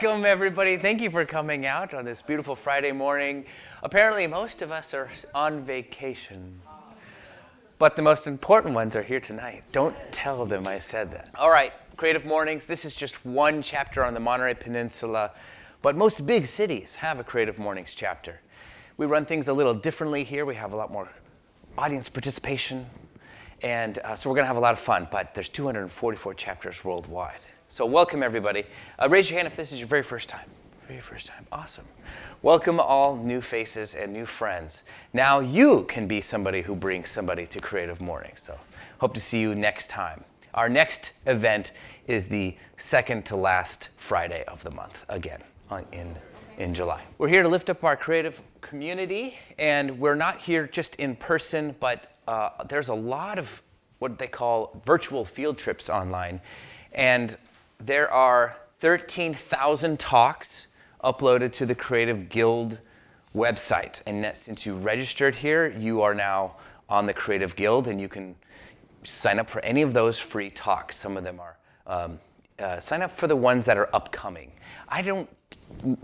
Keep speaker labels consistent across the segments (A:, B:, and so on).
A: Welcome, everybody. Thank you for coming out on this beautiful Friday morning. Apparently, most of us are on vacation, but the most important ones are here tonight. Don't tell them I said that. All right, Creative Mornings. This is just one chapter on the Monterey Peninsula, but most big cities have a Creative Mornings chapter. We run things a little differently here. We have a lot more audience participation, and so we're going to have a lot of fun, but there's 244 chapters worldwide. So welcome, everybody. Raise your hand if this is your very first time. Very first time. Awesome. Welcome all new faces and new friends. Now you can be somebody who brings somebody to Creative Mornings. So hope to see you next time. Our next event is the second to last Friday of the month, again, in July. We're here to lift up our creative community, and we're not here just in person, but there's a lot of what they call virtual field trips online. And there are 13,000 talks uploaded to the Creative Guild website. And since you registered here, you are now on the Creative Guild, and you can sign up for any of those free talks. Some of them are, sign up for the ones that are upcoming.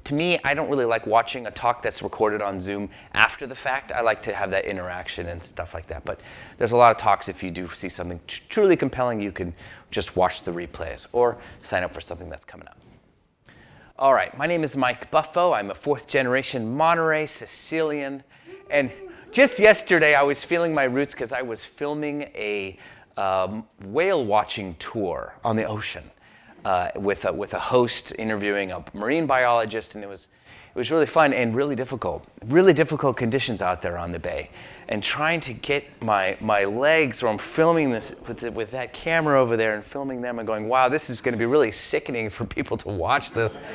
A: To me, I don't really like watching a talk that's recorded on Zoom after the fact. I like to have that interaction and stuff like that. But there's a lot of talks. If you do see something truly compelling, you can just watch the replays or sign up for something that's coming up. All right, my name is Mike Buffo. I'm a fourth generation Monterey Sicilian. And just yesterday, I was feeling my roots because I was filming a whale watching tour on the ocean. With a host interviewing a marine biologist, and it was really fun and really difficult conditions out there on the bay, and trying to get my legs, or I'm filming this with that camera over there and filming them and going, wow, this is going to be really sickening for people to watch this.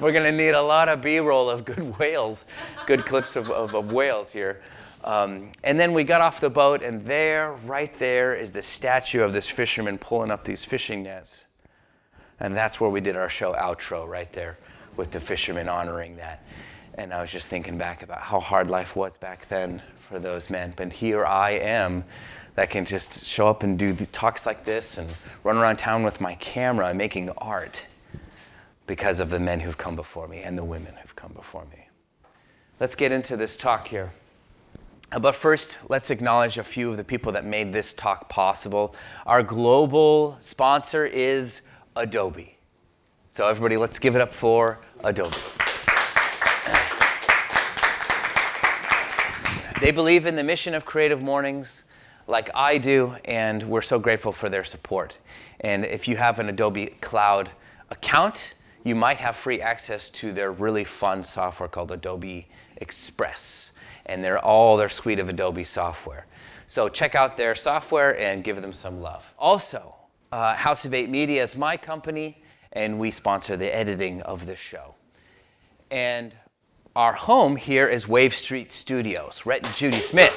A: We're going to need a lot of B-roll of good whales, good clips of whales here. And then we got off the boat, and right there is the statue of this fisherman pulling up these fishing nets. And that's where we did our show outro, right there, with the fishermen honoring that. And I was just thinking back about how hard life was back then for those men. But here I am, that can just show up and do the talks like this and run around town with my camera and making art because of the men who've come before me and the women who've come before me. Let's get into this talk here. But first, let's acknowledge a few of the people that made this talk possible. Our global sponsor is Adobe. So everybody, let's give it up for Adobe. They believe in the mission of Creative Mornings like I do, and we're so grateful for their support. And if you have an Adobe Cloud account, you might have free access to their really fun software called Adobe Express, and all their suite of Adobe software. So check out their software and give them some love. Also, House of 8 Media is my company, and we sponsor the editing of this show. And our home here is Wave Street Studios, Rhett and Judy Smith.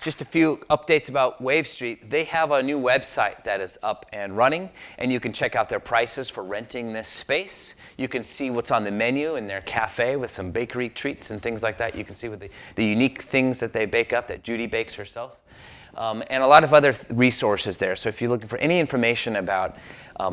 A: Just a few updates about Wave Street. They have a new website that is up and running, and you can check out their prices for renting this space. You can see what's on the menu in their cafe with some bakery treats and things like that. You can see what the unique things that they bake up that Judy bakes herself. And a lot of other resources there. So if you're looking for any information about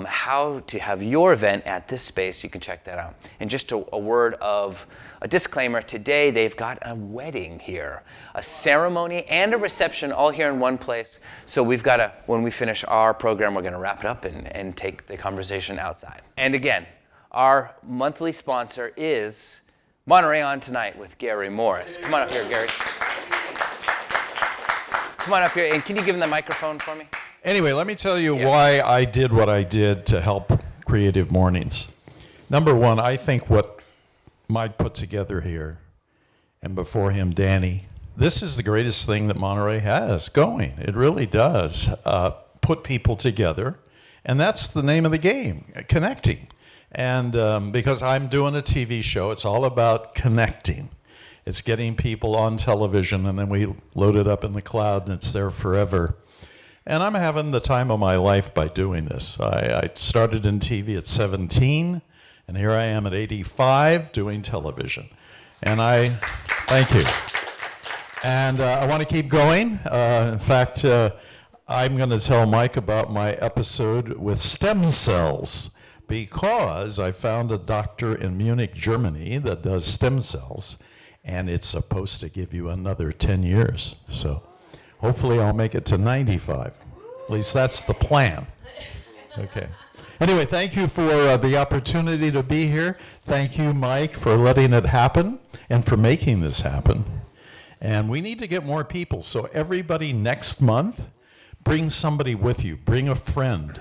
A: how to have your event at this space, you can check that out. And just a word of a disclaimer, today they've got a wedding here, a ceremony and a reception all here in one place. So when we finish our program, we're gonna wrap it up and take the conversation outside. And again, our monthly sponsor is Monterey On Tonight with Gary Morris. Come on up here, Gary. Come on up here, and can you give him the microphone for me?
B: Anyway, let me tell you why I did what I did to help Creative Mornings. Number one, I think what Mike put together here, and before him, Danny, this is the greatest thing that Monterey has going. It really does put people together, and that's the name of the game, connecting. And because I'm doing a TV show, it's all about connecting. It's getting people on television, and then we load it up in the cloud, and it's there forever. And I'm having the time of my life by doing this. I started in TV at 17, and here I am at 85 doing television. And thank you. And I want to keep going. In fact, I'm going to tell Mike about my episode with stem cells because I found a doctor in Munich, Germany that does stem cells, and it's supposed to give you another 10 years. So hopefully I'll make it to 95. At least that's the plan. Okay. Anyway, thank you for the opportunity to be here. Thank you, Mike, for letting it happen and for making this happen. And we need to get more people. So everybody next month, bring somebody with you. Bring a friend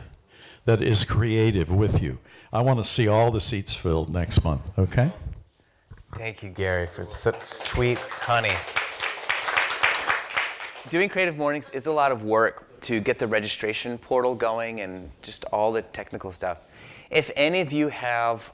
B: that is creative with you. I want to see all the seats filled next month, okay?
A: Thank you, Gary, for such sweet honey. Doing Creative Mornings is a lot of work to get the registration portal going and just all the technical stuff. If any of you have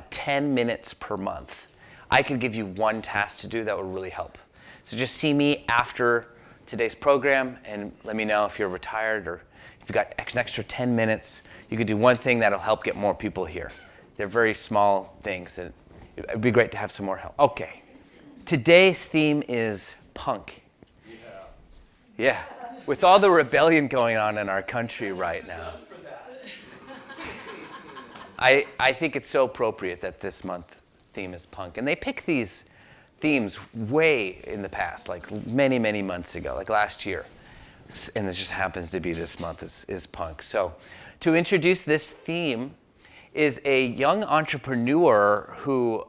A: 10 minutes per month, I could give you one task to do that would really help. So just see me after today's program and let me know if you're retired or if you've got an extra 10 minutes. You could do one thing that'll help get more people here. They're very small things and it'd be great to have some more help. Okay, today's theme is punk. Yeah, with all the rebellion going on in our country right now. I think it's so appropriate that this month theme is punk. And they pick these themes way in the past, like many, many months ago, like last year. And this just happens to be this month is punk. So to introduce this theme is a young entrepreneur who,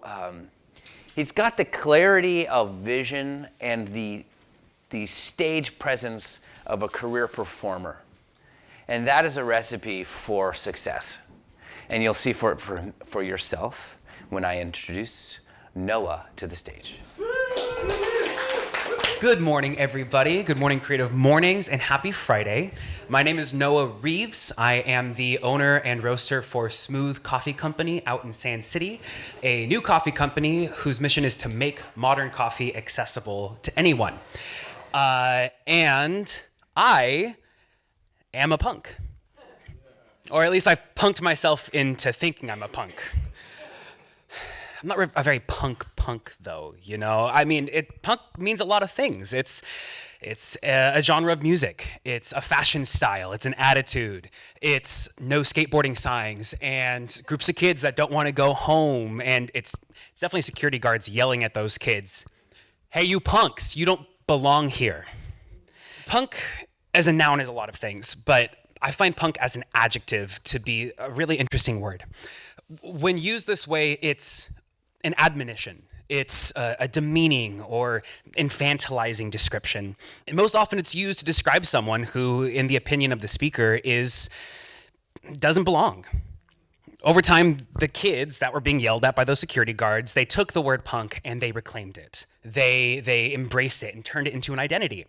A: he's got the clarity of vision and the stage presence of a career performer. And that is a recipe for success. And you'll see for yourself when I introduce Noah to the stage.
C: Good morning, everybody. Good morning, Creative Mornings, and happy Friday. My name is Noah Reeves. I am the owner and roaster for Smooth Coffee Company out in Sand City, a new coffee company whose mission is to make modern coffee accessible to anyone. And I am a punk. Or at least I've punked myself into thinking I'm a punk. I'm not a very punk though, you know? I mean, punk means a lot of things. It's a genre of music. It's a fashion style. It's an attitude. It's no skateboarding signs and groups of kids that don't want to go home. And it's definitely security guards yelling at those kids. Hey, you punks, you don't belong here. Punk as a noun is a lot of things, but I find punk as an adjective to be a really interesting word. When used this way, it's an admonition. It's a demeaning or infantilizing description. And most often it's used to describe someone who, in the opinion of the speaker, doesn't belong. Over time, the kids that were being yelled at by those security guards, they took the word punk and they reclaimed it. They embraced it and turned it into an identity.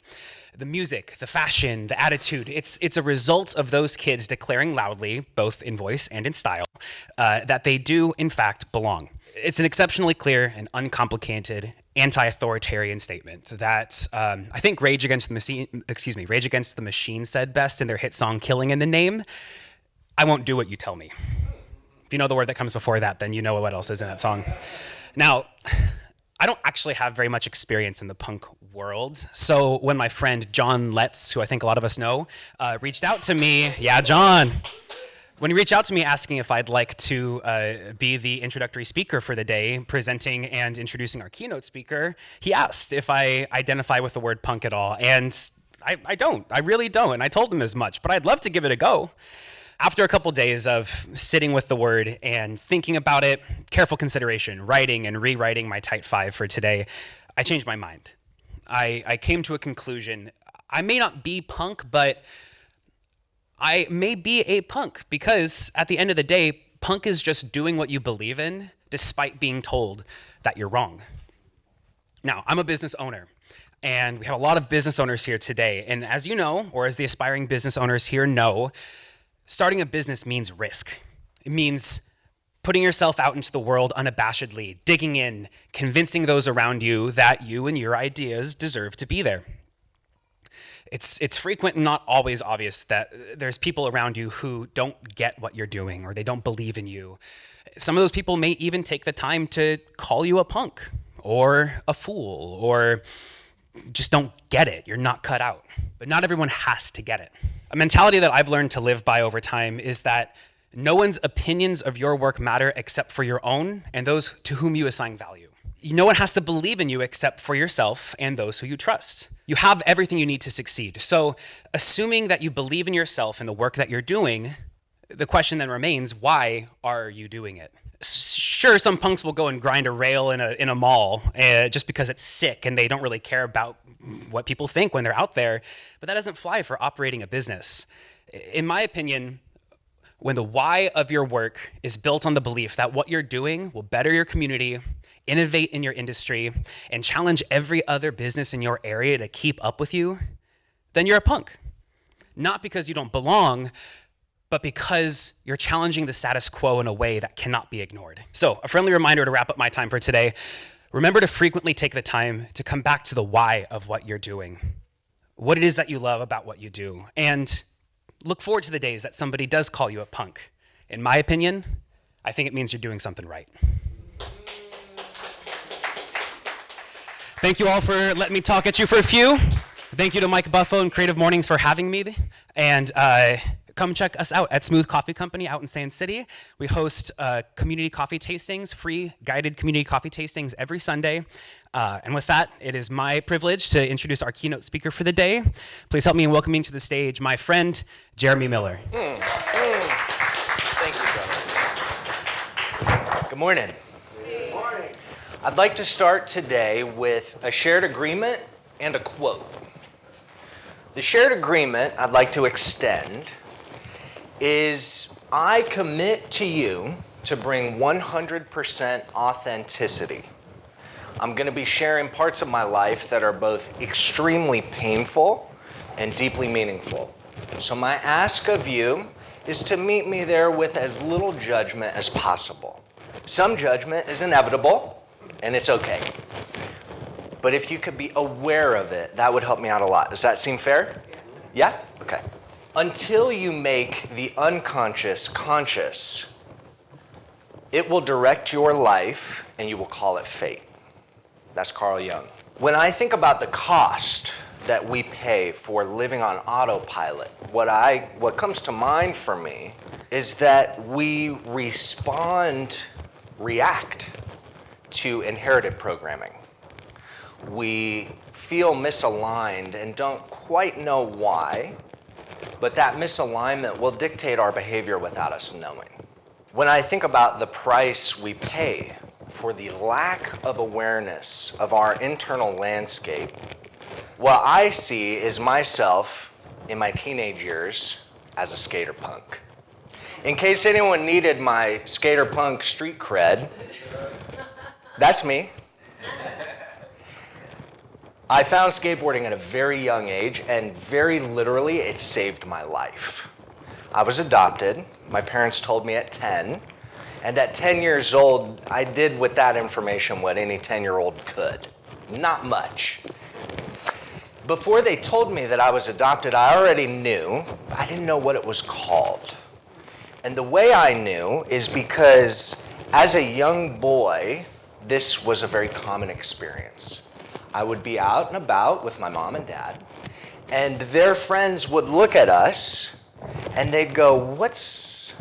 C: The music, the fashion, the attitude, it's a result of those kids declaring loudly, both in voice and in style, that they do, in fact, belong. It's an exceptionally clear and uncomplicated anti-authoritarian statement that I think Rage Against the Machine said best in their hit song "Killing in the Name." I won't do what you tell me. If you know the word that comes before that, then you know what else is in that song. Now, I don't actually have very much experience in the punk world. So when my friend John Letts, who I think a lot of us know, reached out to me, John. When he reached out to me asking if I'd like to be the introductory speaker for the day, presenting and introducing our keynote speaker, he asked if I identify with the word punk at all. And I don't. I really don't. And I told him as much, but I'd love to give it a go. After a couple days of sitting with the word and thinking about it, careful consideration, writing and rewriting my Type 5 for today, I changed my mind. I came to a conclusion. I may not be punk, but I may be a punk because at the end of the day, punk is just doing what you believe in despite being told that you're wrong. Now, I'm a business owner. And we have a lot of business owners here today. And as you know, or as the aspiring business owners here know, starting a business means risk. It means putting yourself out into the world unabashedly, digging in, convincing those around you that you and your ideas deserve to be there. It's frequent and not always obvious that there's people around you who don't get what you're doing or they don't believe in you. Some of those people may even take the time to call you a punk or a fool or just don't get it. You're not cut out. But not everyone has to get it. A mentality that I've learned to live by over time is that no one's opinions of your work matter except for your own and those to whom you assign value. No one has to believe in you except for yourself and those who you trust. You have everything you need to succeed. So, assuming that you believe in yourself and the work that you're doing, the question then remains, why are you doing it? Sure, some punks will go and grind a rail in a mall just because it's sick and they don't really care about what people think when they're out there, but that doesn't fly for operating a business. In my opinion, when the why of your work is built on the belief that what you're doing will better your community, innovate in your industry, and challenge every other business in your area to keep up with you, then you're a punk. Not because you don't belong, but because you're challenging the status quo in a way that cannot be ignored. So, a friendly reminder to wrap up my time for today. Remember to frequently take the time to come back to the why of what you're doing, what it is that you love about what you do, and look forward to the days that somebody does call you a punk. In my opinion, I think it means you're doing something right. Thank you all for letting me talk at you for a few. Thank you to Mike Buffo and Creative Mornings for having me. And come check us out at Smooth Coffee Company out in Sand City. We host community coffee tastings, free guided community coffee tastings every Sunday. And with that, it is my privilege to introduce our keynote speaker for the day. Please help me in welcoming to the stage my friend, Jeremy Miller.
D: Thank you, brother. Good morning. Good morning. I'd like to start today with a shared agreement and a quote. The shared agreement I'd like to extend is, I commit to you to bring 100% authenticity. I'm going to be sharing parts of my life that are both extremely painful and deeply meaningful. So my ask of you is to meet me there with as little judgment as possible. Some judgment is inevitable, and it's okay. But if you could be aware of it, that would help me out a lot. Does that seem fair? Yeah? Okay. Until you make the unconscious conscious, it will direct your life and you will call it fate. That's Carl Jung. When I think about the cost that we pay for living on autopilot, what comes to mind for me is that we react to inherited programming. We feel misaligned and don't quite know why, but that misalignment will dictate our behavior without us knowing. When I think about the price we pay for the lack of awareness of our internal landscape, what I see is myself in my teenage years as a skater punk. In case anyone needed my skater punk street cred, that's me. I found skateboarding at a very young age, and very literally, it saved my life. I was adopted. My parents told me at 10. And at 10 years old, I did with that information what any 10-year-old could. Not much. Before they told me that I was adopted, I already knew. I didn't know what it was called. And the way I knew is because as a young boy, this was a very common experience. I would be out and about with my mom and dad, and their friends would look at us and they'd go, what's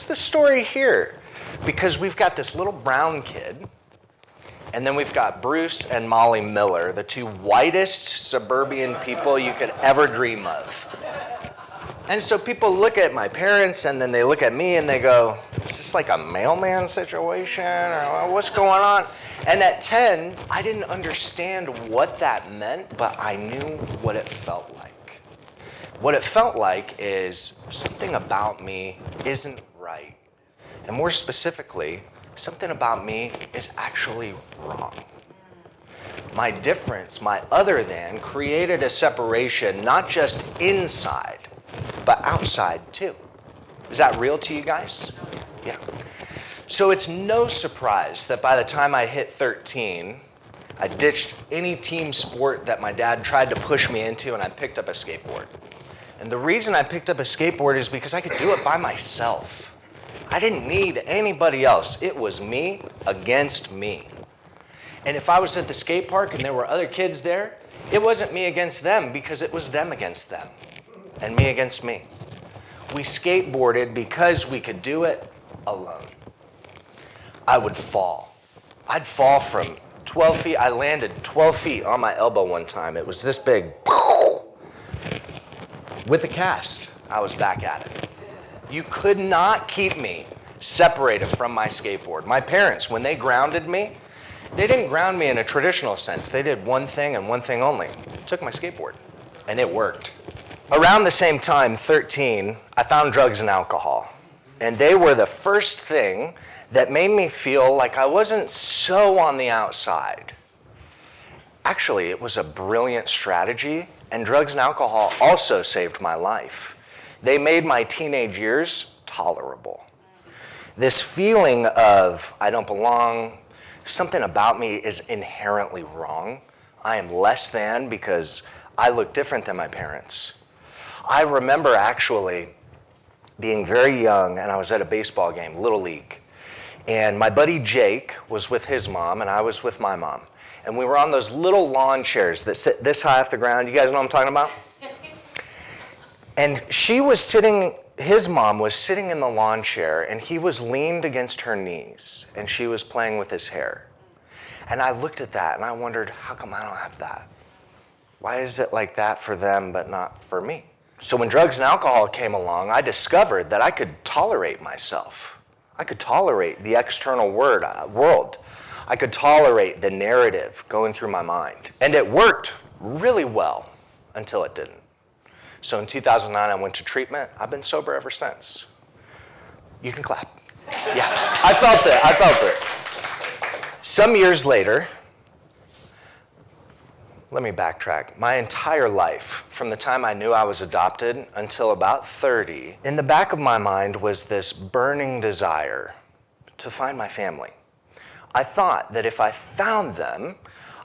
D: the story here? Because we've got this little brown kid, and then we've got Bruce and Molly Miller, the two whitest suburban people you could ever dream of. And so people look at my parents and then they look at me and they go, is this like a mailman situation or what's going on? And at 10, I didn't understand what that meant, but I knew what it felt like. What it felt like is something about me isn't right. And more specifically, something about me is actually wrong. My difference, my other than, created a separation not just inside, but outside too. Is that real to you guys? Yeah. So it's no surprise that by the time I hit 13, I ditched any team sport that my dad tried to push me into, and I picked up a skateboard. And the reason I picked up a skateboard is because I could do it by myself. I didn't need anybody else. It was me against me. And if I was at the skate park and there were other kids there, it wasn't me against them because it was them against them. and me against me. We skateboarded because we could do it alone. I would fall. I'd fall from 12 feet. I landed 12 feet on my elbow one time. It was this big. With a cast, I was back at it. You could not keep me separated from my skateboard. My parents, when they grounded me, they didn't ground me in a traditional sense. They did one thing and one thing only. Took my skateboard, and it worked. Around the same time, 13, I found drugs and alcohol. And they were the first thing that made me feel like I wasn't so on the outside. Actually, it was a brilliant strategy, and drugs and alcohol also saved my life. They made my teenage years tolerable. This feeling of I don't belong, something about me is inherently wrong. I am less than because I look different than my parents. I remember actually being very young, and I was at a baseball game, Little League. And my buddy Jake was with his mom, and I was with my mom. And we were on those little lawn chairs that sit this high off the ground. You guys know what I'm talking about? And she was sitting, his mom was sitting in the lawn chair, and he was leaned against her knees, and she was playing with his hair. And I looked at that, and I wondered, how come I don't have that? Why is it like that for them, but not for me? So when drugs and alcohol came along, I discovered that I could tolerate myself. I could tolerate the external world. I could tolerate the narrative going through my mind. And it worked really well until it didn't. So in 2009, I went to treatment. I've been sober ever since. You can clap. Yeah, I felt it. Some years later, let me backtrack. My entire life, from the time I knew I was adopted until about 30, in the back of my mind was this burning desire to find my family. I thought that if I found them,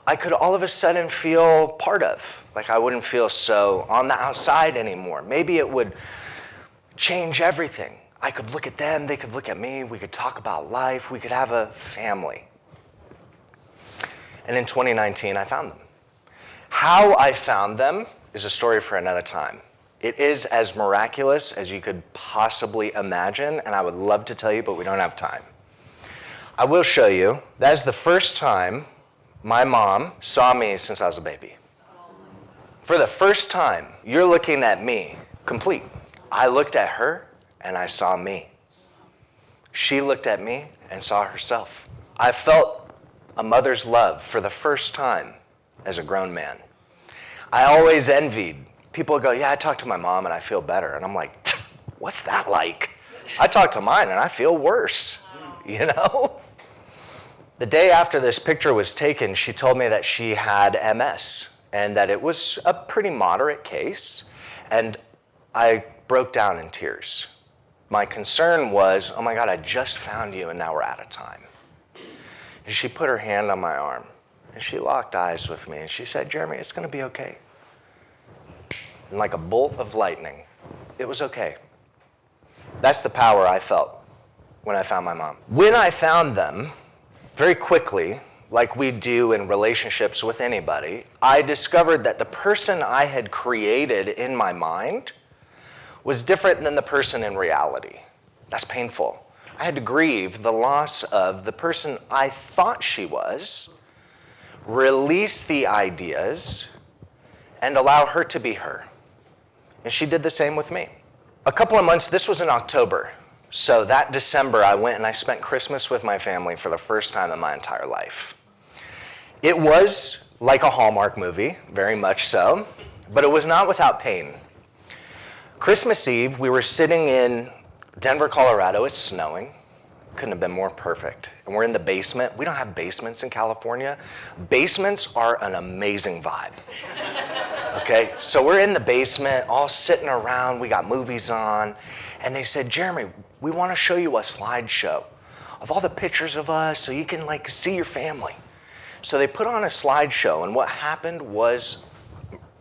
D: I could all of a sudden feel part of. Like I wouldn't feel so on the outside anymore. Maybe it would change everything. I could look at them, they could look at me, we could talk about life, we could have a family. And in 2019, I found them. How I found them is a story for another time. It is as miraculous as you could possibly imagine, and I would love to tell you, but we don't have time. I will show you. That is the first time my mom saw me since I was a baby. For the first time, you're looking at me, complete. I looked at her, and I saw me. She looked at me and saw herself. I felt a mother's love for the first time as a grown man. I always envied. People go, yeah, I talk to my mom and I feel better. And I'm like, what's that like? I talk to mine and I feel worse, you know? The day after this picture was taken, she told me that she had MS and that it was a pretty moderate case. And I broke down in tears. My concern was, oh my God, I just found you and now we're out of time. And she put her hand on my arm. And she locked eyes with me, and she said, Jeremy, it's going to be okay. And like a bolt of lightning, it was okay. That's the power I felt when I found my mom. When I found them, very quickly, like we do in relationships with anybody, I discovered that the person I had created in my mind was different than the person in reality. That's painful. I had to grieve the loss of the person I thought she was, release the ideas, and allow her to be her. And she did the same with me. A couple of months, this was in October. So that December, I went and I spent Christmas with my family for the first time in my entire life. It was like a Hallmark movie, very much so, but it was not without pain. Christmas Eve, we were sitting in Denver, Colorado. It's snowing. Couldn't have been more perfect. And we're in the basement. We don't have basements in California. Basements are an amazing vibe. Okay, so we're in the basement, all sitting around. We got movies on. And they said, Jeremy, we want to show you a slideshow of all the pictures of us so you can like see your family. So they put on a slideshow, and what happened was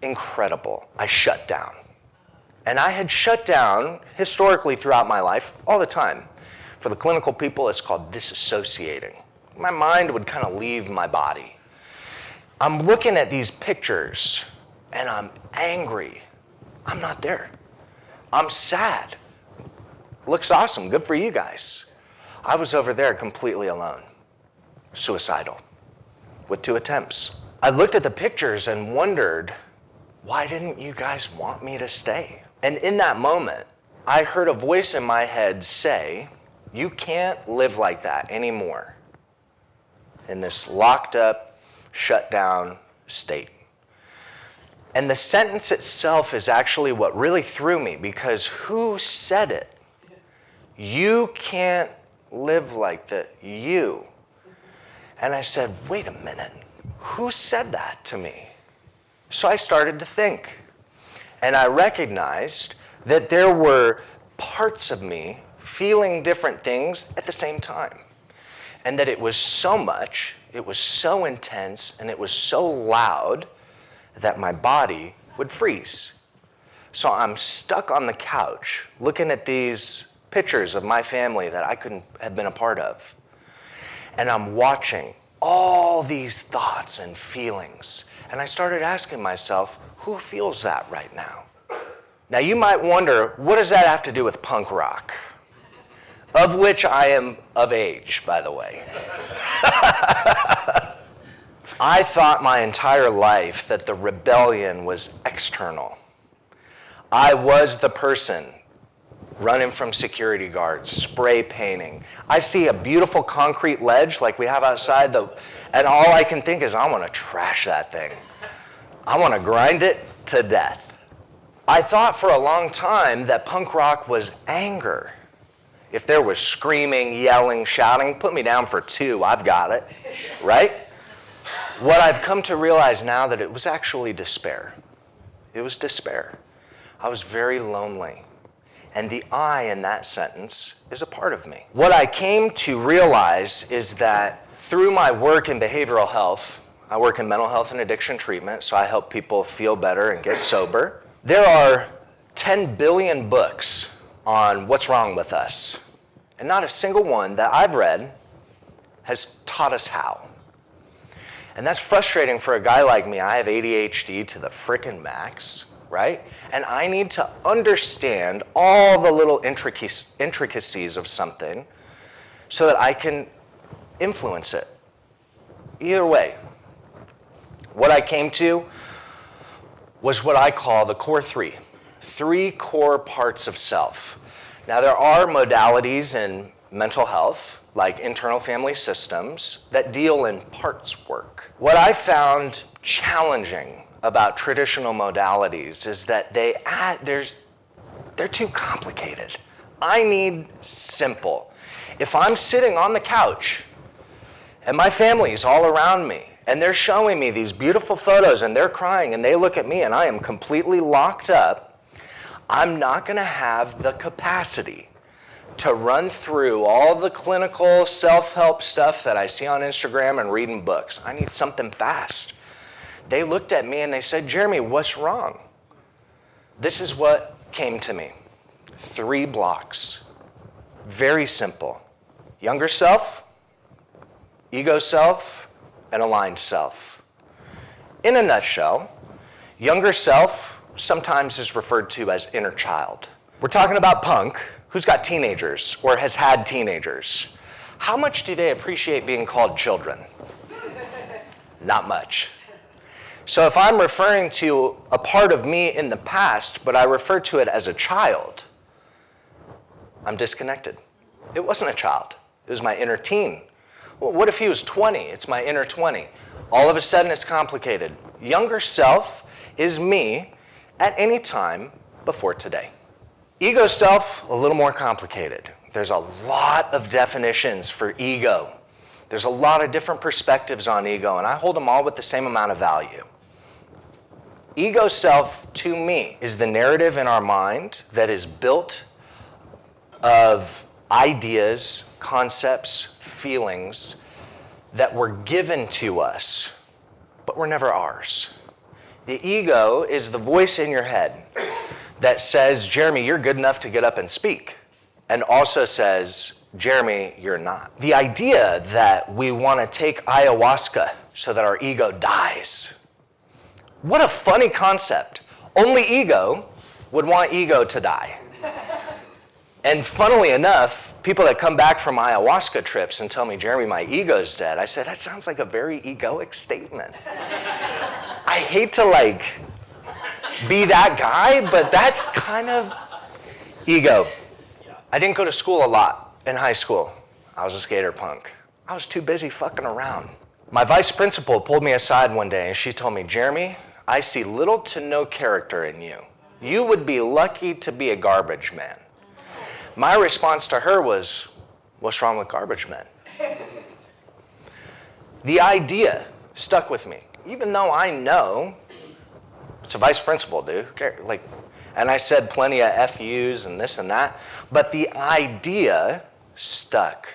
D: incredible. I shut down. And I had shut down historically throughout my life all the time. For the clinical people, it's called disassociating. My mind would kind of leave my body. I'm looking at these pictures, and I'm angry. I'm not there. I'm sad. Looks awesome. Good for you guys. I was over there completely alone, suicidal, with 2 attempts. I looked at the pictures and wondered, why didn't you guys want me to stay? And in that moment, I heard a voice in my head say, you can't live like that anymore in this locked up, shut down state. And the sentence itself is actually what really threw me, because who said it? You can't live like that, you. And I said, wait a minute, who said that to me? So I started to think, and I recognized that there were parts of me feeling different things at the same time. And that it was so much, it was so intense, and it was so loud that my body would freeze. So I'm stuck on the couch looking at these pictures of my family that I couldn't have been a part of. And I'm watching all these thoughts and feelings. And I started asking myself, who feels that right now? Now you might wonder, what does that have to do with punk rock? Of which I am of age, by the way. I thought my entire life that the rebellion was external. I was the person running from security guards, spray painting. I see a beautiful concrete ledge like we have outside, and all I can think is, I want to trash that thing. I want to grind it to death. I thought for a long time that punk rock was anger. If there was screaming, yelling, shouting, put me down for 2, I've got it, right? What I've come to realize now that it was actually despair. It was despair. I was very lonely. And the I in that sentence is a part of me. What I came to realize is that through my work in behavioral health, I work in mental health and addiction treatment, so I help people feel better and get sober. There are 10 billion books on what's wrong with us. And not a single one that I've read has taught us how. And that's frustrating for a guy like me. I have ADHD to the frickin' max, right? And I need to understand all the little intricacies of something so that I can influence it. Either way, what I came to was what I call the core 3. 3 core parts of self. Now, there are modalities in mental health, like internal family systems, that deal in parts work. What I found challenging about traditional modalities is that they're too complicated. I need simple. If I'm sitting on the couch and my family's all around me and they're showing me these beautiful photos and they're crying and they look at me and I am completely locked up, I'm not going to have the capacity to run through all the clinical self-help stuff that I see on Instagram and read in books. I need something fast. They looked at me and they said, Jeremy, what's wrong? This is what came to me. 3 blocks. Very simple. Younger self, ego self, and aligned self. In a nutshell, younger self sometimes is referred to as inner child. We're talking about punk, who's got teenagers or has had teenagers. How much do they appreciate being called children? Not much. So if I'm referring to a part of me in the past, but I refer to it as a child, I'm disconnected. It wasn't a child. It was my inner teen. Well, what if he was 20? It's my inner 20. All of a sudden, it's complicated. Younger self is me at any time before today. Ego self, a little more complicated. There's a lot of definitions for ego. There's a lot of different perspectives on ego, and I hold them all with the same amount of value. Ego self, to me, is the narrative in our mind that is built of ideas, concepts, feelings that were given to us, but were never ours. The ego is the voice in your head that says, Jeremy, you're good enough to get up and speak, and also says, Jeremy, you're not. The idea that we want to take ayahuasca so that our ego dies. What a funny concept. Only ego would want ego to die. And funnily enough, people that come back from ayahuasca trips and tell me, Jeremy, my ego's dead. I said, that sounds like a very egoic statement. I hate to be that guy, but that's kind of ego. I didn't go to school a lot in high school. I was a skater punk. I was too busy fucking around. My vice principal pulled me aside one day and she told me, Jeremy, I see little to no character in you. You would be lucky to be a garbage man. My response to her was, what's wrong with garbage men? The idea stuck with me, even though I know it's a vice principal, dude. And I said plenty of FUs and this and that, but the idea stuck.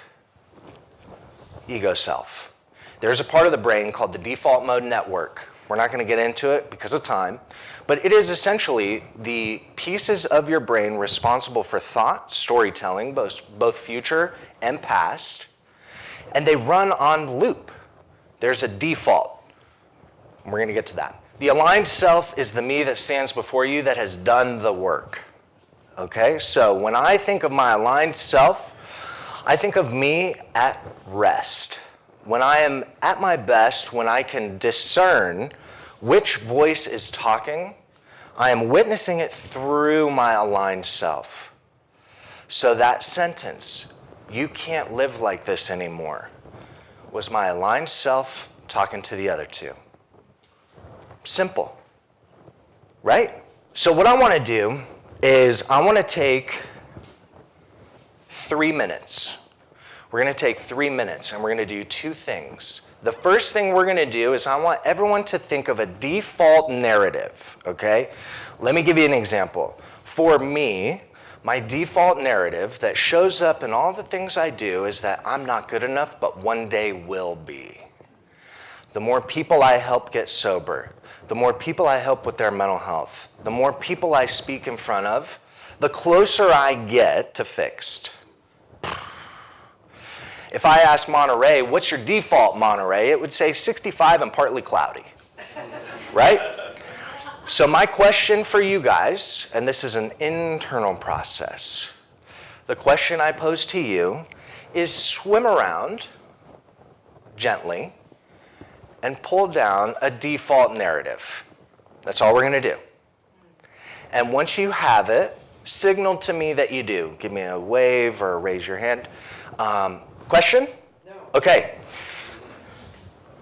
D: Ego self. There's a part of the brain called the default mode network. We're not going to get into it because of time, but it is essentially the pieces of your brain responsible for thought, storytelling, both future and past, and they run on loop. There's a default, and we're going to get to that. The aligned self is the me that stands before you that has done the work. Okay, so when I think of my aligned self, I think of me at rest. When I am at my best, when I can discern which voice is talking, I am witnessing it through my aligned self. So that sentence, you can't live like this anymore, was my aligned self talking to the other two. Simple, right? So what I want to do is I want to take 3 minutes. We're going to take 3 minutes and we're going to do two things. The first thing we're going to do is I want everyone to think of a default narrative, okay? Let me give you an example. For me, my default narrative that shows up in all the things I do is that I'm not good enough, but one day will be. The more people I help get sober, the more people I help with their mental health, the more people I speak in front of, the closer I get to fixed. If I asked Monterey, what's your default, Monterey? It would say 65 and partly cloudy, right? So my question for you guys, and this is an internal process, the question I pose to you is swim around gently and pull down a default narrative. That's all we're going to do. And once you have it, signal to me that you do. Give me a wave or raise your hand. Question? No. Okay.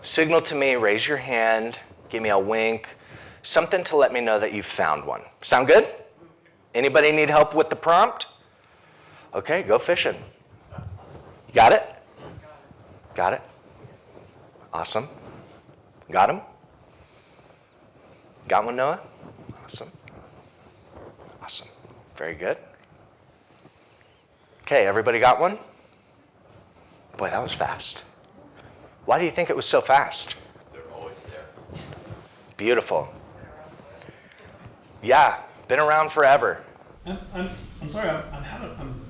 D: Signal to me, raise your hand, give me a wink, something to let me know that you've found one. Sound good? Anybody need help with the prompt? Okay, go fishing. You got it? Got it? Awesome. Got him? Got one, Noah? Awesome. Awesome. Very good. Okay, everybody got one? Boy, that was fast. Why do you think it was so fast?
E: They're always there.
D: Beautiful. Yeah, been around forever.
F: I'm sorry.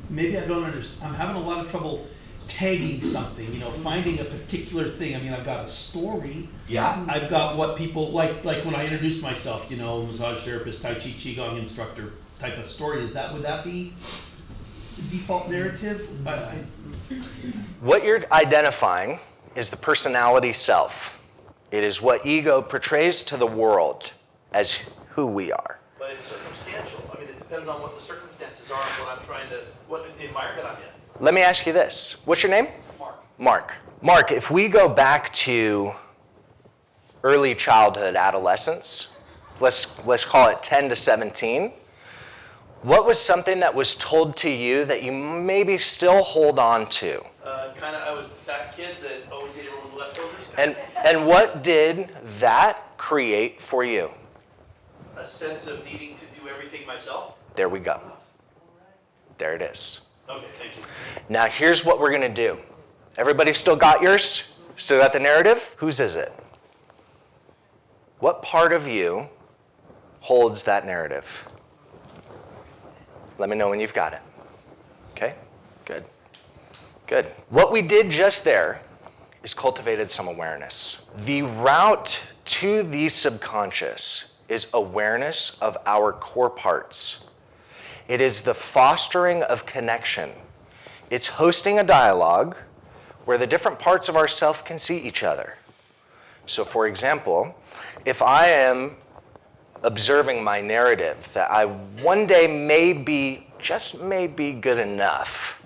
F: Maybe I don't understand. I'm having a lot of trouble tagging something. Finding a particular thing. I mean, I've got a story.
D: Yeah.
F: I've got what people like when I introduced myself. Massage therapist, Tai Chi Qigong instructor type of story. Would that be the default narrative?
D: What you're identifying is the personality self. It is what ego portrays to the world as who we are.
E: But it's circumstantial. I mean, it depends on what the circumstances are and what the environment I'm in.
D: Let me ask you this. What's your name?
E: Mark.
D: Mark, if we go back to early childhood, adolescence, let's call it 10 to 17, what was something that was told to you that you maybe still hold on to?
E: I was the fat kid that always ate everyone's leftovers.
D: And what did that create for you?
E: A sense of needing to do everything myself.
D: There we go. There it is.
E: Okay, thank you.
D: Now here's what we're going to do. Everybody still got yours? Still got the narrative? Whose is it? What part of you holds that narrative? Let me know when you've got it. Okay? Good. Good. What we did just there is cultivated some awareness. The route to the subconscious is awareness of our core parts. It is the fostering of connection. It's hosting a dialogue where the different parts of ourself can see each other. So for example, if I am observing my narrative that I one day just may be good enough,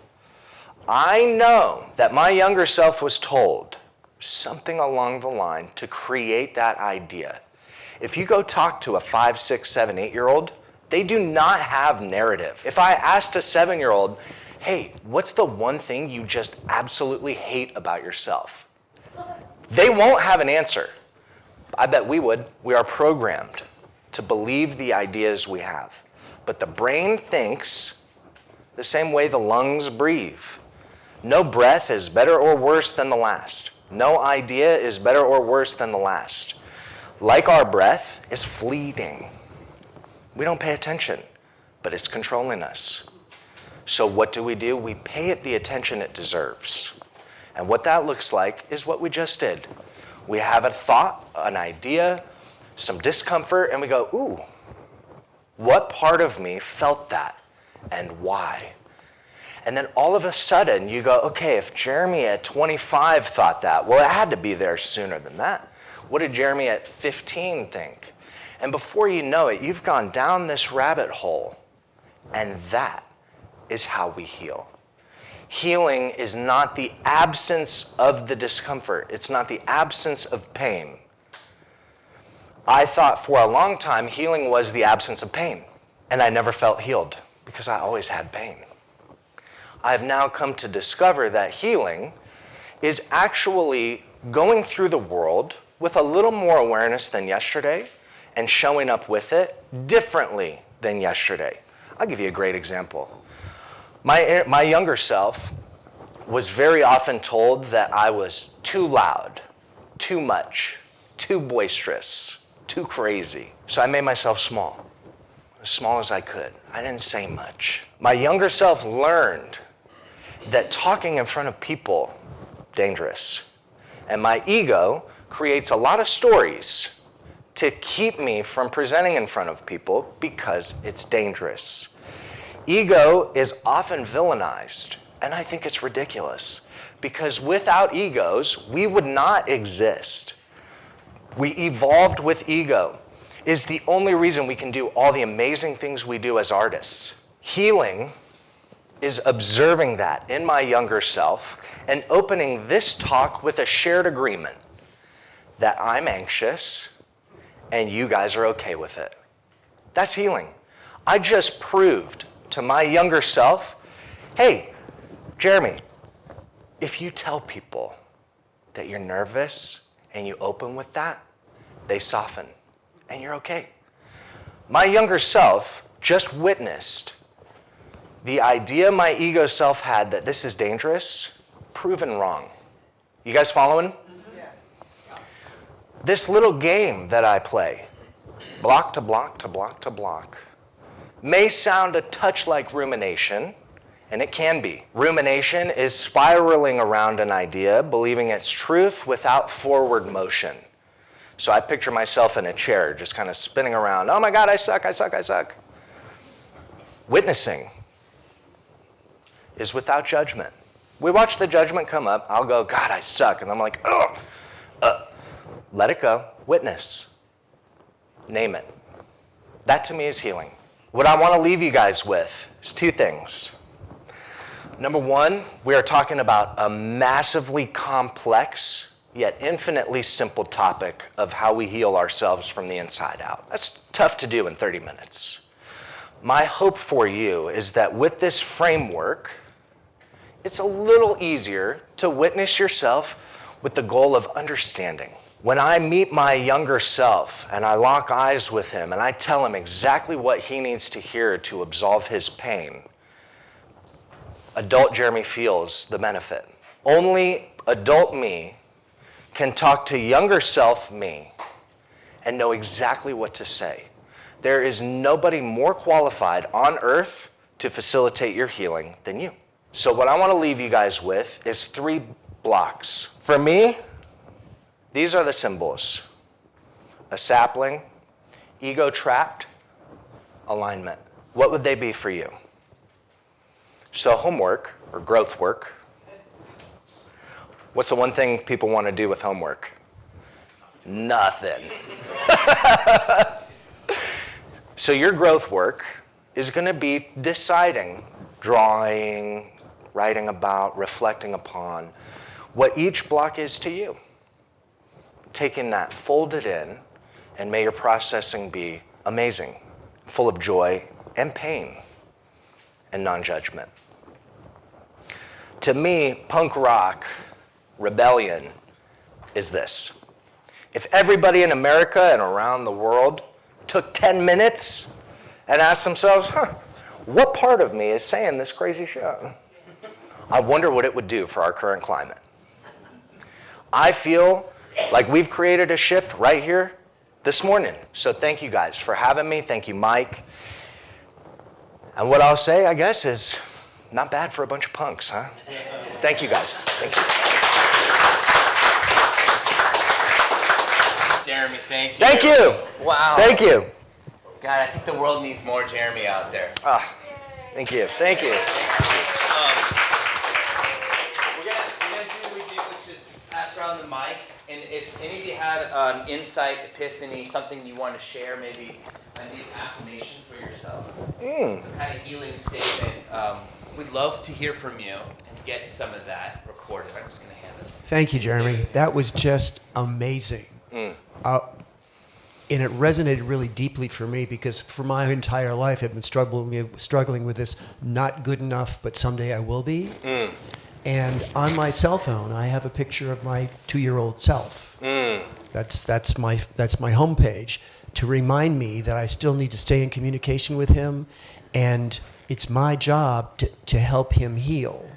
D: I know that my younger self was told something along the line to create that idea. If you go talk to a 5, 6, 7, 8-year-old, they do not have narrative. If I asked a 7-year-old, hey, what's the one thing you just absolutely hate about yourself? They won't have an answer. I bet we would. We are programmed to believe the ideas we have. But the brain thinks the same way the lungs breathe. No breath is better or worse than the last. No idea is better or worse than the last. Like our breath, is fleeting. We don't pay attention, but it's controlling us. So what do? We pay it the attention it deserves. And what that looks like is what we just did. We have a thought, an idea, some discomfort, and we go, ooh, what part of me felt that and why? And then all of a sudden you go, okay, if Jeremy at 25 thought that, well, it had to be there sooner than that. What did Jeremy at 15 think? And before you know it, you've gone down this rabbit hole. And that is how we heal. Healing is not the absence of the discomfort. It's not the absence of pain. I thought for a long time healing was the absence of pain. And I never felt healed because I always had pain. I've now come to discover that healing is actually going through the world with a little more awareness than yesterday and showing up with it differently than yesterday. I'll give you a great example. My younger self was very often told that I was too loud, too much, too boisterous, too crazy. So I made myself small, as small as I could. I didn't say much. My younger self learned that talking in front of people, dangerous. And my ego creates a lot of stories to keep me from presenting in front of people because it's dangerous. Ego is often villainized, and I think it's ridiculous because without egos, we would not exist. We evolved with ego. Is the only reason we can do all the amazing things we do as artists. Healing is observing that in my younger self and opening this talk with a shared agreement that I'm anxious and you guys are okay with it. That's healing. I just proved to my younger self, hey, Jeremy, if you tell people that you're nervous and you open with that, they soften and you're okay. My younger self just witnessed the idea my ego self had that this is dangerous, proven wrong. You guys following? Yeah. This little game that I play, block to block to block to block, may sound a touch like rumination, and it can be. Rumination is spiraling around an idea, believing its truth without forward motion. So I picture myself in a chair, just kind of spinning around. Oh my God, I suck, I suck, I suck. Witnessing is without judgment. We watch the judgment come up. I'll go, God, I suck. And I'm like, ugh. Let it go. Witness. Name it. That to me is healing. What I want to leave you guys with is two things. Number one, we are talking about a massively complex yet infinitely simple topic of how we heal ourselves from the inside out. That's tough to do in 30 minutes. My hope for you is that with this framework, it's a little easier to witness yourself with the goal of understanding. When I meet my younger self and I lock eyes with him and I tell him exactly what he needs to hear to absolve his pain, adult Jeremy feels the benefit. Only adult me can talk to younger self me and know exactly what to say. There is nobody more qualified on earth to facilitate your healing than you. So what I want to leave you guys with is 3 blocks. For me, these are the symbols. A sapling, ego trapped, alignment. what would they be for you? So homework or growth work. What's the one thing people want to do with homework? Nothing. So your growth work is going to be deciding, drawing, writing about, reflecting upon what each block is to you. Taking that, fold it in, and may your processing be amazing, full of joy and pain and non-judgment. To me, punk rock rebellion is this. If everybody in America and around the world took 10 minutes and asked themselves, what part of me is saying this crazy shit? I wonder what it would do for our current climate. I feel like we've created a shift right here this morning. So thank you guys for having me. Thank you, Mike. And what I'll say, I guess, is not bad for a bunch of punks, huh? Thank you, guys. Thank you.
A: Jeremy, thank you.
D: Thank you.
A: Wow.
D: Thank you.
A: God, I think the world needs more Jeremy out there.
D: Thank you. Thank you.
A: We're gonna do what we do, which is pass around the mic. And if any of you had an insight, epiphany, something you want to share, maybe an affirmation for yourself, some kind of healing statement, we'd love to hear from you and get some of that recorded. I'm just going to hand this.
G: Thank you, Jeremy. That was just amazing. And it resonated really deeply for me because for my entire life I've been struggling with this not good enough, but someday I will be. And on my cell phone, I have a picture of my 2-year-old self. That's my homepage to remind me that I still need to stay in communication with him, and it's my job to help him heal.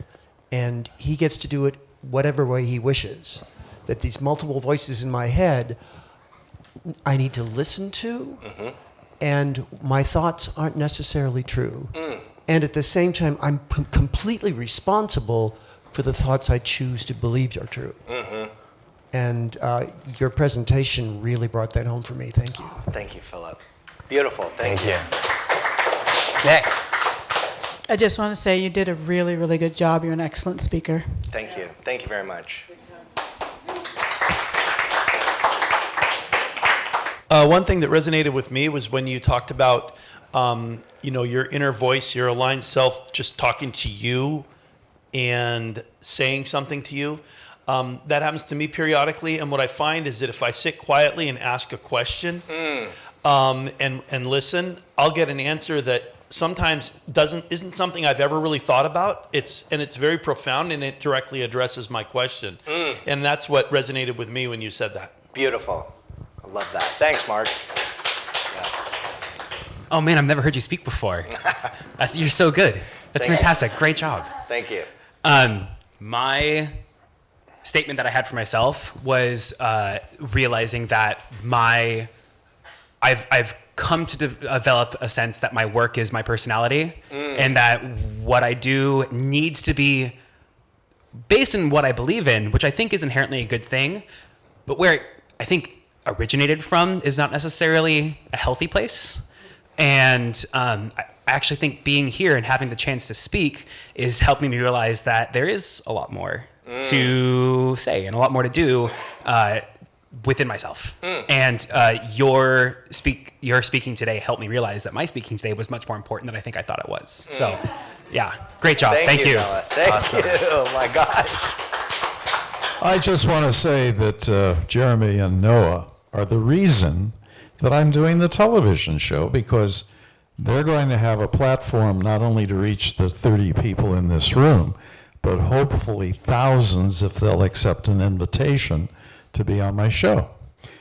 G: And he gets to do it whatever way he wishes. That these multiple voices in my head, I need to listen to, and my thoughts aren't necessarily true. And at the same time, I'm completely responsible for the thoughts I choose to believe are true. And your presentation really brought that home for me. Thank you.
D: Thank you, Philip. Beautiful. Thank you.
A: Next.
H: I just want to say you did a really, really good job. You're an excellent speaker.
D: Thank you. Thank you very much.
E: One thing that resonated with me was when you talked about, your inner voice, your aligned self, just talking to you and saying something to you. That happens to me periodically, and what I find is that if I sit quietly and ask a question and listen, I'll get an answer that sometimes isn't something I've ever really thought about. It's very profound, and it directly addresses my question. And that's what resonated with me when you said that.
D: Beautiful. I love that. Thanks, Mark.
C: Oh man, I've never heard you speak before. You're so good. That's fantastic. Great job.
D: Thank you.
C: My statement that I had for myself was realizing that I've come to develop a sense that my work is my personality, and that what I do needs to be based in what I believe in, which I think is inherently a good thing, but where I think originated from is not necessarily a healthy place. And I actually think being here and having the chance to speak is helping me realize that there is a lot more to say and a lot more to do within myself. And your speaking today helped me realize that my speaking today was much more important than I think I thought it was. So, yeah, great job. Thank you.
D: Noah. Thank you. Oh my God.
B: I just want to say that Jeremy and Noah are the reason that I'm doing the television show, because they're going to have a platform not only to reach the 30 people in this room, but hopefully thousands if they'll accept an invitation to be on my show.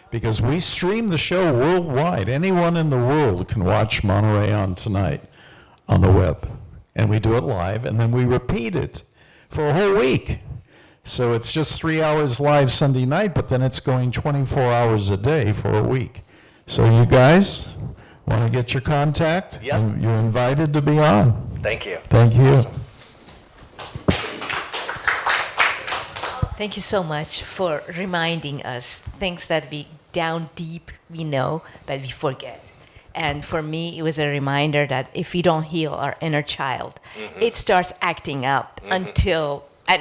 B: Because we stream the show worldwide. Anyone in the world can watch Monterey on Tonight on the web. And we do it live, and then we repeat it for a whole week. So it's just 3 hours live Sunday night, but then it's going 24 hours a day for a week. So you guys want to get your contact?
D: Yep.
B: You're invited to be on.
D: Thank you.
B: Thank you.
D: Awesome.
I: Thank you so much for reminding us things that we down deep we know, but we forget. And for me, it was a reminder that if we don't heal our inner child, it starts acting up and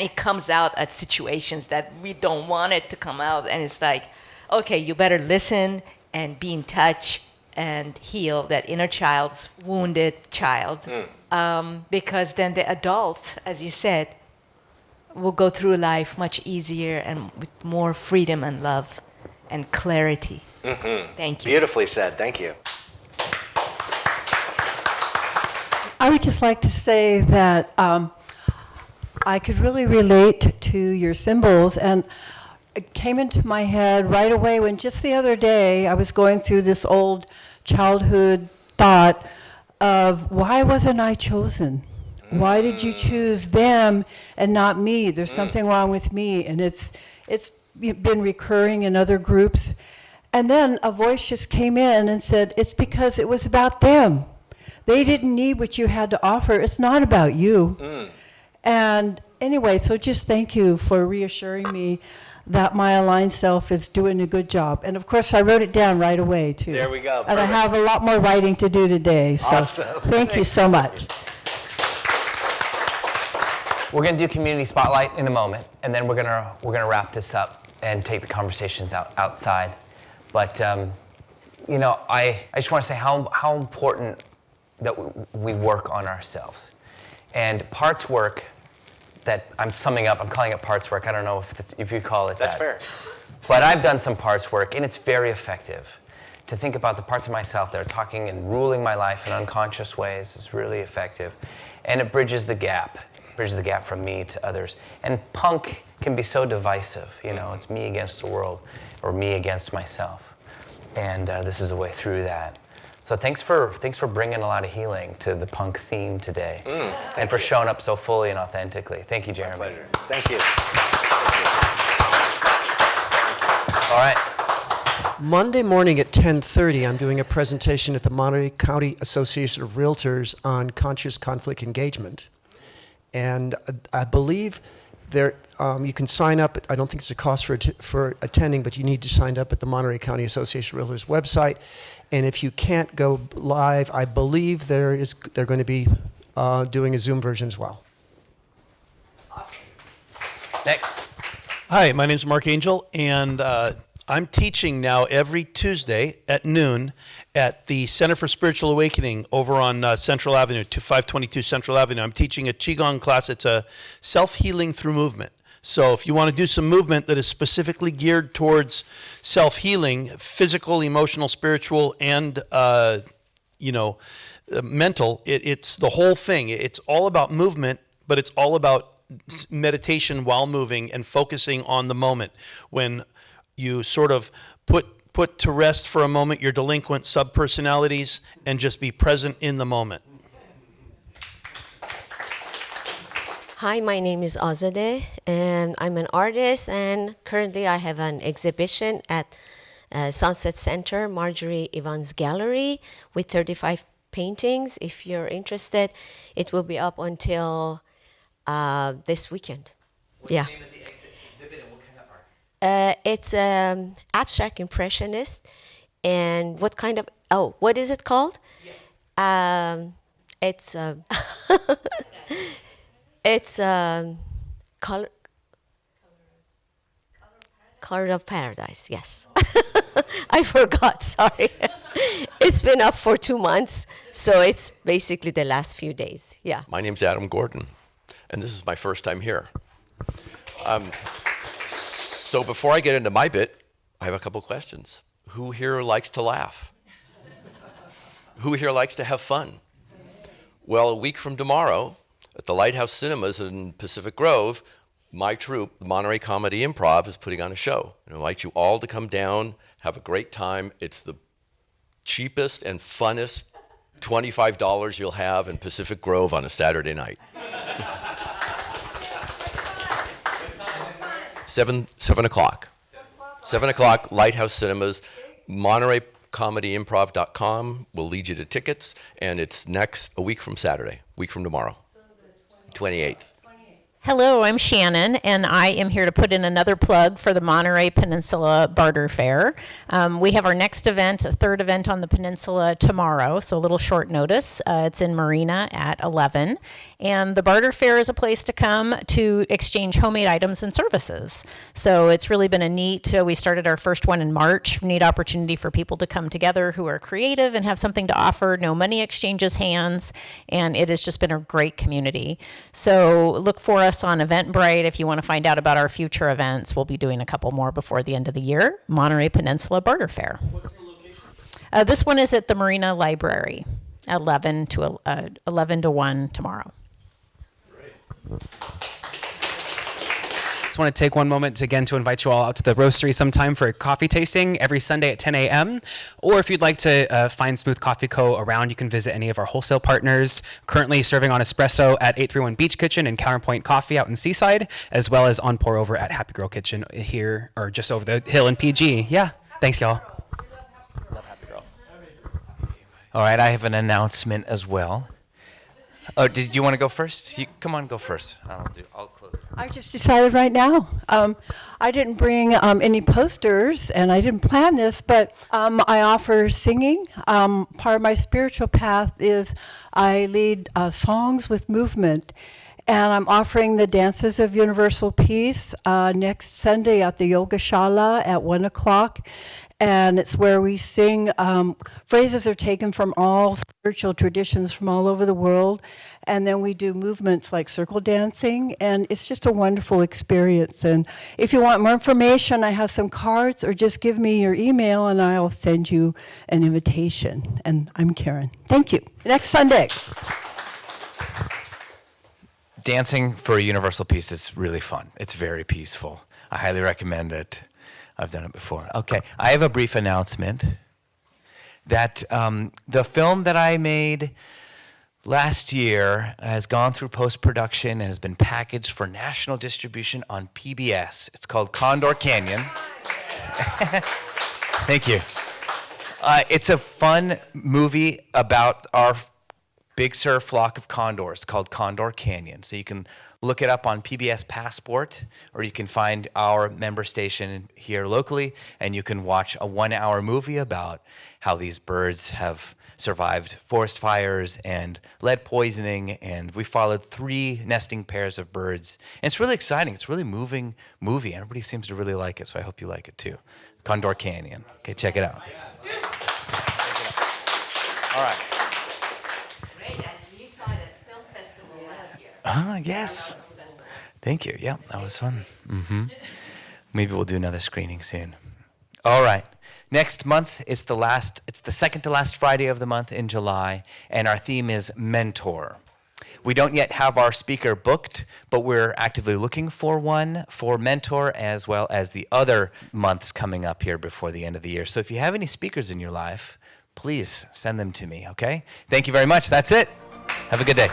I: it comes out at situations that we don't want it to come out. And it's like, okay, you better listen and be in touch and heal that inner child's wounded child. Because then the adults, as you said, will go through life much easier and with more freedom and love and clarity. Thank you.
D: Beautifully said. Thank you.
J: I would just like to say that I could really relate to your symbols, and it came into my head right away when just the other day I was going through this old childhood thought of why wasn't I chosen? Why did you choose them and not me? There's something wrong with me, and it's been recurring in other groups. And then a voice just came in and said, it's because it was about them. They didn't need what you had to offer. It's not about you. And anyway, so just thank you for reassuring me that my aligned self is doing a good job. And of course, I wrote it down right away, too.
D: There we go.
J: And I have a lot more writing to do today. So
D: Awesome.
J: thank you so much.
A: We're going to do community spotlight in a moment, and then we're gonna wrap this up and take the conversations outside. But you know, I just want to say how important that we work on ourselves. And parts work that I'm summing up, I'm calling it parts work. I don't know if you call it that.
D: That's fair.
A: But I've done some parts work, and it's very effective. To think about the parts of myself that are talking and ruling my life in unconscious ways is really effective. And it bridges the gap from me to others. And punk can be so divisive, you know, it's me against the world or me against myself. And this is a way through that. So thanks for bringing a lot of healing to the punk theme today, and for showing up so fully and authentically. Thank you, Jeremy.
D: My pleasure. Thank you.
A: All right.
G: Monday morning at 10:30, I'm doing a presentation at the Monterey County Association of Realtors on conscious conflict engagement. And I believe there you can sign up. I don't think it's a cost for attending, but you need to sign up at the Monterey County Association of Realtors website. And if you can't go live, I believe they're going to be doing a Zoom version as well.
A: Awesome. Next.
E: Hi, my name's Mark Angel, and I'm teaching now every Tuesday at noon at the Center for Spiritual Awakening over on Central Avenue, 522 Central Avenue. I'm teaching a Qigong class. It's a self-healing through movement. So if you want to do some movement that is specifically geared towards self-healing, physical, emotional, spiritual, and mental, it's the whole thing. It's all about movement, but it's all about meditation while moving and focusing on the moment. When you sort of put to rest for a moment your delinquent subpersonalities and just be present in the moment.
K: Hi, my name is Azadeh, and I'm an artist, and currently I have an exhibition at Sunset Center, Marjorie Evans Gallery, with 35 paintings. If you're interested, it will be up until this weekend.
A: What's the name of the exhibit and what kind of art?
K: It's abstract impressionist, and what is it called? Yeah. It's color of Paradise. Yes. I forgot. Sorry. It's been up for 2 months, so it's basically the last few days. Yeah.
L: My name's Adam Gordon, and this is my first time here. So before I get into my bit, I have a couple questions. Who here likes to laugh? Who here likes to have fun? Well, a week from tomorrow, at the Lighthouse Cinemas in Pacific Grove, my troupe, the Monterey Comedy Improv, is putting on a show. I invite you all to come down, have a great time. It's the cheapest and funnest $25 you'll have in Pacific Grove on a Saturday night. 7 o'clock. 7 o'clock, Lighthouse Cinemas, MontereyComedyImprov.com will lead you to tickets, and it's a week from Saturday, week from tomorrow. 28th.
M: Hello, I'm Shannon, and I am here to put in another plug for the Monterey Peninsula Barter Fair. We have our next event, a third event on the peninsula tomorrow, so a little short notice. It's in Marina at 11. And the Barter Fair is a place to come to exchange homemade items and services. So it's really been a neat, we started our first one in March, neat opportunity for people to come together who are creative and have something to offer. No money exchanges hands, and it has just been a great community. So look for us on Eventbrite if you want to find out about our future events. We'll be doing a couple more before the end of the year. Monterey Peninsula Barter Fair.
F: What's the location?
M: This one is at the Marina Library, 11 to 1 tomorrow.
C: Just want to take one moment again to invite you all out to the roastery sometime for a coffee tasting every Sunday at 10 a.m. Or if you'd like to find Smooth Coffee Co. around, you can visit any of our wholesale partners. Currently serving on espresso at 831 Beach Kitchen and Counterpoint Coffee out in Seaside, as well as on pour over at Happy Girl Kitchen here, or just over the hill in PG. Yeah, thanks y'all.
A: Love Happy Girl. All right, I have an announcement as well. Oh, did you want to go first? Come on, go first. I'll close it.
J: I just decided right now. I didn't bring any posters, and I didn't plan this, but I offer singing. Part of my spiritual path is I lead songs with movement, and I'm offering the Dances of Universal Peace next Sunday at the Yoga Shala at 1 o'clock. And it's where we sing, phrases are taken from all spiritual traditions from all over the world. And then we do movements like circle dancing, and it's just a wonderful experience. And if you want more information, I have some cards, or just give me your email and I'll send you an invitation. And I'm Karen. Thank you. Next Sunday.
A: Dancing for Universal Peace is really fun. It's very peaceful. I highly recommend it. I've done it before. Okay, I have a brief announcement that the film that I made last year has gone through post-production and has been packaged for national distribution on PBS. It's called Condor Canyon. Thank you. It's a fun movie about our Big Sur flock of condors called Condor Canyon. So you can look it up on PBS Passport, or you can find our member station here locally, and you can watch a 1-hour movie about how these birds have survived forest fires and lead poisoning, and we followed 3 nesting pairs of birds. And it's really exciting. It's a really moving movie. Everybody seems to really like it, so I hope you like it too. Condor Canyon. Okay, check it out. All right. Yes. Thank you. Yeah, that was fun. Maybe we'll do another screening soon. All right. Next month it's the second to last Friday of the month in July, and our theme is mentor. We don't yet have our speaker booked, but we're actively looking for one for mentor, as well as the other months coming up here before the end of the year. So if you have any speakers in your life, please send them to me, okay? Thank you very much. That's it. Have a good day.